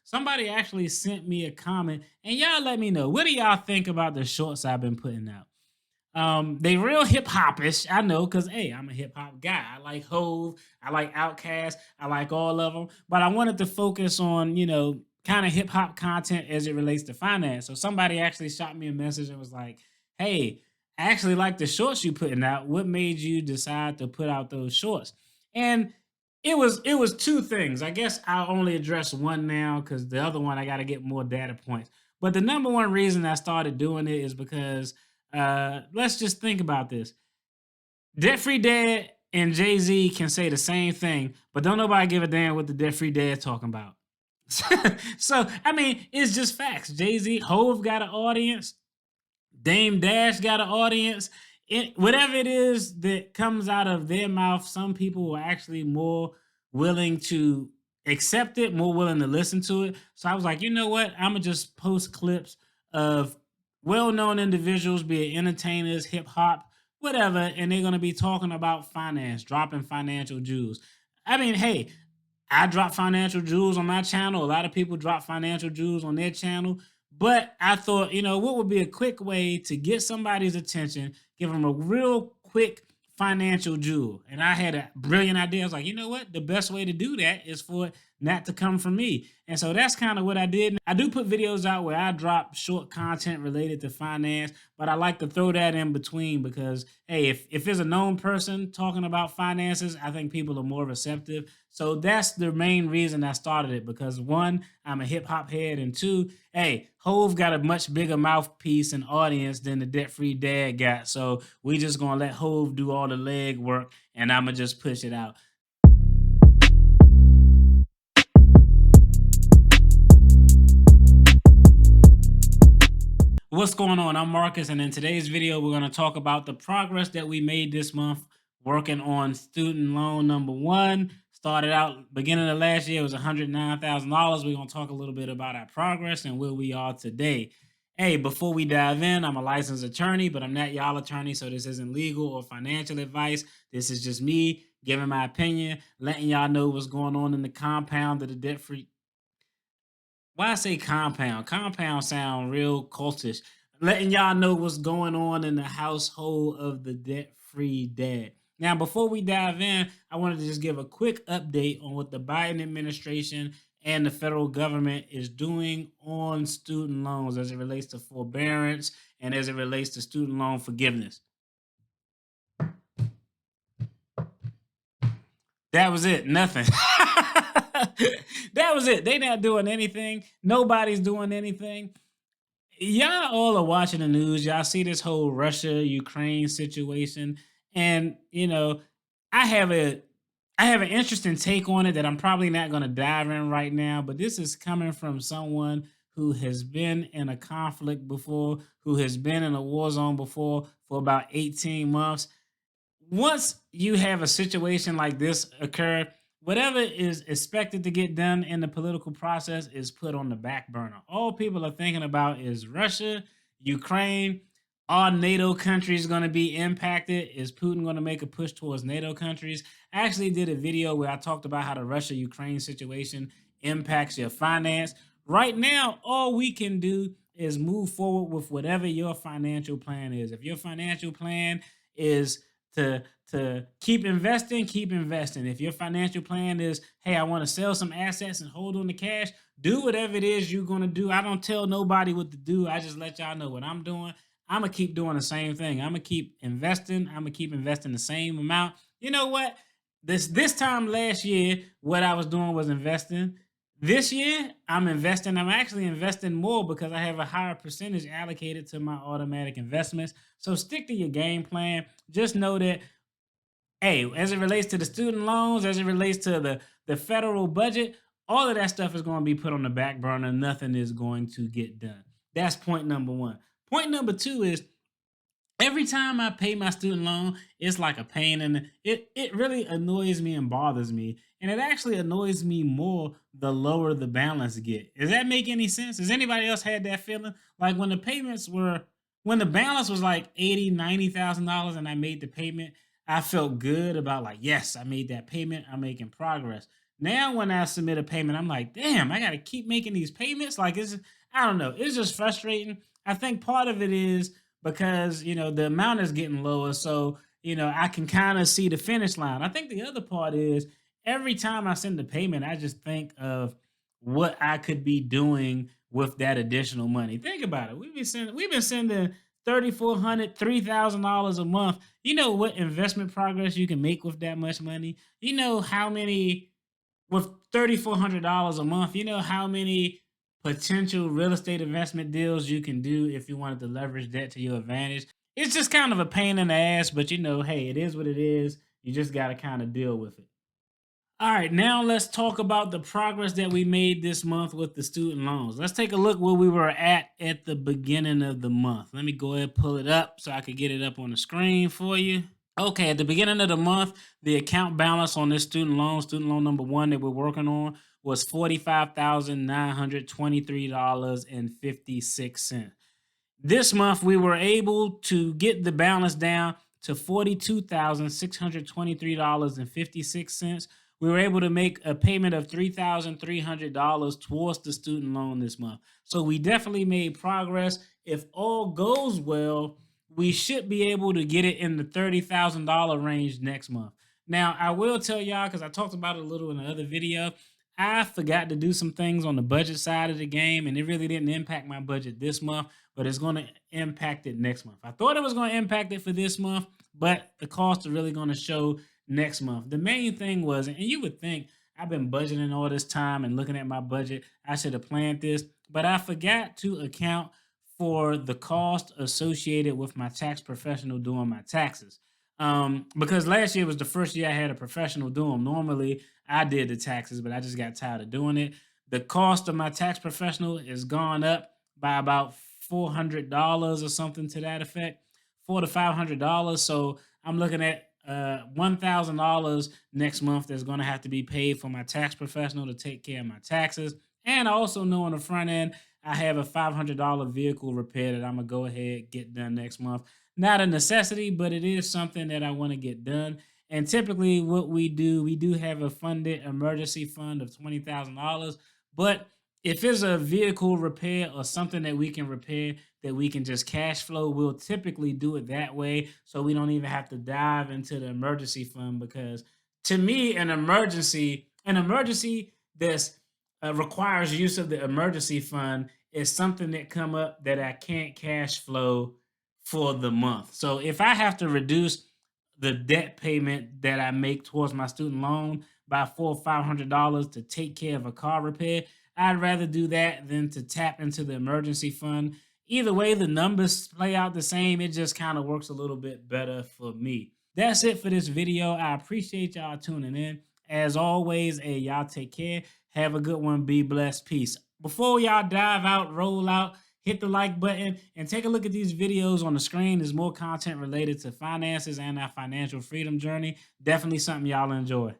somebody actually sent me a comment, and y'all let me know, what do y'all think about the shorts I've been putting out? They real hip hopish, I know, cause hey, I'm a hip hop guy. I like Hove, I like Outkast, I like all of them. But I wanted to focus on, kind of hip hop content as it relates to finance. So somebody actually shot me a message and was like, "Hey, I actually like the shorts you putting out. What made you decide to put out those shorts?" And it was two things. I guess I'll only address one now because the other one I got to get more data points. But the number one reason I started doing it is because let's just think about this. Debt Free Dad and Jay Z can say the same thing, but don't nobody give a damn what the Debt Free Dad talking about. So I mean, it's just facts. Jay Z, Hove got an audience. Dame Dash got an audience. Whatever it is that comes out of their mouth, some people are actually more willing to accept it, more willing to listen to it. So I was like, you know what? I'm gonna just post clips of well-known individuals, be it entertainers, hip hop, whatever, and they're gonna be talking about finance, dropping financial jewels. I mean, hey, I drop financial jewels on my channel. A lot of people drop financial jewels on their channel. But I thought, what would be a quick way to get somebody's attention, give them a real quick financial jewel? And I had a brilliant idea. I was like, you know what? The best way to do that is for it not to come from me. And so that's kind of what I did. I do put videos out where I drop short content related to finance, but I like to throw that in between because, hey, if there's a known person talking about finances, I think people are more receptive. So that's the main reason I started it because one, I'm a hip hop head, and two, hey, Hove got a much bigger mouthpiece and audience than the Debt Free Dad got. So we just gonna let Hove do all the leg work, and I'ma just push it out. What's going on? I'm Marcus, and in today's video, we're going to talk about the progress that we made this month working on student loan number one. Started out beginning of last year, it was $109,000. We're going to talk a little bit about our progress and where we are today. Hey, before we dive in, I'm a licensed attorney, but I'm not y'all attorney, so this isn't legal or financial advice. This is just me giving my opinion, letting y'all know what's going on in the compound of the debt free. Why I say compound? Compound sound real cultish. Letting y'all know what's going on in the household of the debt-free dad. Now, before we dive in, I wanted to just give a quick update on what the Biden administration and the federal government is doing on student loans as it relates to forbearance and as it relates to student loan forgiveness. That was it. Nothing. That was it. They not doing anything. Nobody's doing anything. Y'all all are watching the news. Y'all see this whole Russia Ukraine situation, and I have a I have an interesting take on it that I'm probably not going to dive in right now. But this is coming from someone who has been in a conflict before, who has been in a war zone before for about 18 months. Once you have a situation like this occur, whatever is expected to get done in the political process is put on the back burner. All people are thinking about is Russia, Ukraine. Are NATO countries going to be impacted? Is Putin going to make a push towards NATO countries? I actually did a video where I talked about how the Russia Ukraine situation impacts your finance. Right now, all we can do is move forward with whatever your financial plan is. If your financial plan is to keep investing, keep investing. If your financial plan is, hey, I want to sell some assets and hold on to cash, do whatever it is you're going to do. I don't tell nobody what to do. I just let y'all know what I'm doing. I'm going to keep doing the same thing. I'm going to keep investing. I'm going to keep investing the same amount. You know what? This time last year, what I was doing was investing. This year, I'm investing. I'm actually investing more because I have a higher percentage allocated to my automatic investments. So stick to your game plan. Just know that, hey, as it relates to the student loans, as it relates to the federal budget, all of that stuff is going to be put on the back burner. Nothing is going to get done. That's point number one. Point number two is every time I pay my student loan, it's like a pain, and it really annoys me and bothers me. And it actually annoys me more the lower the balance get. Does that make any sense? Has anybody else had that feeling? Like when the balance was like 80, $90,000 and I made the payment, I felt good about like, yes, I made that payment. I'm making progress. Now, when I submit a payment, I'm like, damn, I got to keep making these payments. Like, I don't know, it's just frustrating. I think part of it is because, the amount is getting lower. So, I can kind of see the finish line. I think the other part is every time I send a payment, I just think of what I could be doing with that additional money. Think about it. We've been sending 3,400, $3,000 a month. You know what investment progress you can make with that much money? You know how many with $3,400 a month, you know how many potential real estate investment deals you can do if you wanted to leverage that to your advantage. It's just kind of a pain in the ass, but hey, it is what it is. You just got to kind of deal with it. All right, now let's talk about the progress that we made this month with the student loans. Let's take a look where we were at the beginning of the month. Let me go ahead and pull it up so I could get it up on the screen for you. Okay, at the beginning of the month, the account balance on this student loan number one that we're working on, was $45,923.56. This month, we were able to get the balance down to $42,623.56. We were able to make a payment of $3,300 towards the student loan this month. So we definitely made progress. If all goes well, we should be able to get it in the $30,000 range next month. Now, I will tell y'all, because I talked about it a little in the other video, I forgot to do some things on the budget side of the game, and it really didn't impact my budget this month, but it's going to impact it next month. I thought it was going to impact it for this month, but the costs are really going to show next month. The main thing was, and you would think I've been budgeting all this time and looking at my budget, I should have planned this, but I forgot to account for the cost associated with my tax professional doing my taxes. Because last year was the first year I had a professional do them. Normally, I did the taxes, but I just got tired of doing it. The cost of my tax professional has gone up by about $400 or something to that effect, $400 to $500. So I'm looking at $1,000 next month that's going to have to be paid for my tax professional to take care of my taxes. And I also know on the front end, I have a $500 vehicle repair that I'm gonna go ahead get done next month. Not a necessity, but it is something that I want to get done. And typically, what we do have a funded emergency fund of $20,000. But if it's a vehicle repair or something that we can repair that we can just cash flow, we'll typically do it that way. So we don't even have to dive into the emergency fund because to me, an emergency that's requires use of the emergency fund is something that come up that I can't cash flow for the month. So if I have to reduce the debt payment that I make towards my student loan by $400 or $500 to take care of a car repair, I'd rather do that than to tap into the emergency fund. Either way, the numbers play out the same. It just kind of works a little bit better for me. That's it for this video. I appreciate y'all tuning in. As always, hey, y'all take care. Have a good one. Be blessed. Peace. Before y'all dive out, roll out, hit the like button, and take a look at these videos on the screen. There's more content related to finances and our financial freedom journey. Definitely something y'all enjoy.